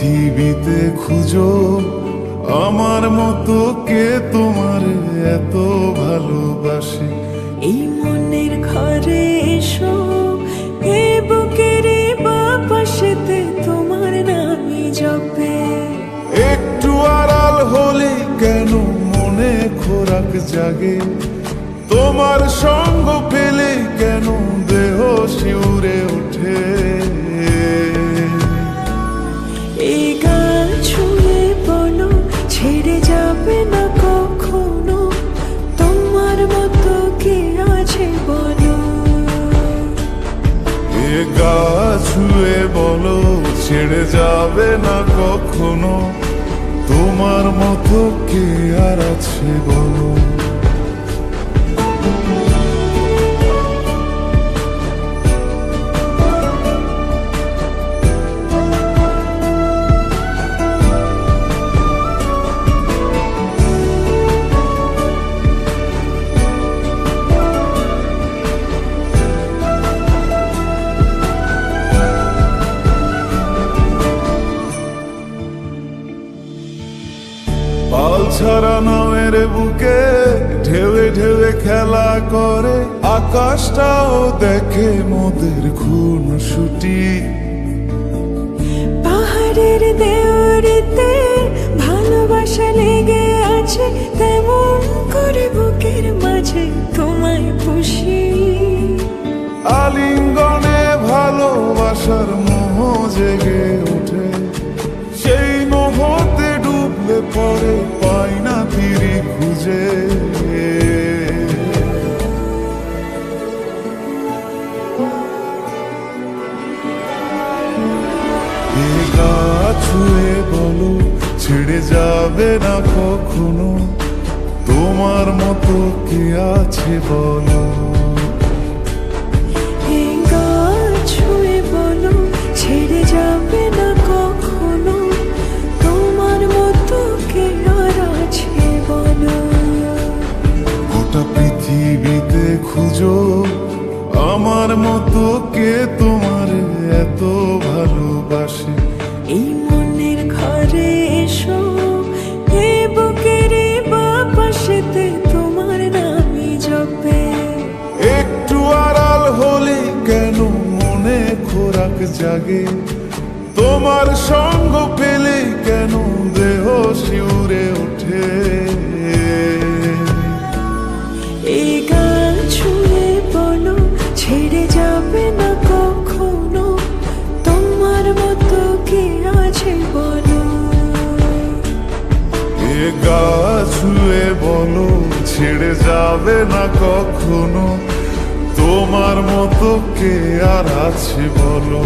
পৃথিবীতে খুঁজো আমার মতো কে তোমার এত ভালোবাসে। এই মনের ঘরে এসো, এ বুকের বাপাশেতে তোমার নামই জপে। একটু আড়াল হলে কেন মনে খোরাক জাগে, তোমার সঙ্গ পেলে কেন দেহ শিউরে ওঠে। এই গান ছুঁয়ে বলো ছেড়ে যাবে না কখনো, তোমার মতো কে আছে বলো। এ গা ছুঁয়ে বলো ছেড়ে যাবে না কখনো, তোমার মতো কে আর আছে বলো। পাল ছাড়া নামের বুকে ঢেউে ঢেউে খেলা করে, আকাশটাও দেখে মোদের খুন ছুটি। পাহাড়ের দেওয়ারিতে ভালোবাসা লেগে আছে, তেমন করে বুকের মাঝে তোমায় পুষি। আলিঙ্গনে ভালোবাসার মোহ জেগে ওঠে, সেই মোহতে ডুবলে পরে পাই না তীরে খুঁজে। এ গা ছুঁয়ে বলো ছেড়ে যাবে না কখনো, তোমার মতো কে আছে বলো। এই গান ছুঁয়ে বলো ছেড়ে যাবে না কখনো, তোমার মতো কে আর আছে বলো। গোটা পৃথিবীতে খুঁজো আমার মতো কে তোমার এত ভালোবাসে। এই মনের ঘরে এসো, এ বুকের বাপাশেতে তোমার নামই জপে। একটু আড়াল হলে কেন মনে খোরাক জাগে, তোমার সঙ্গ পেলে কেন দেহ শিউরে ওঠে। এই গান ছুঁয়ে বলো ছেড়ে যাবে না কখনো, তোমার মতো কে আছে বলো। এ গা ছুঁয়ে বলো ছেড়ে যাবে না কখনো, তোমার মতো কে আর আছে বলো।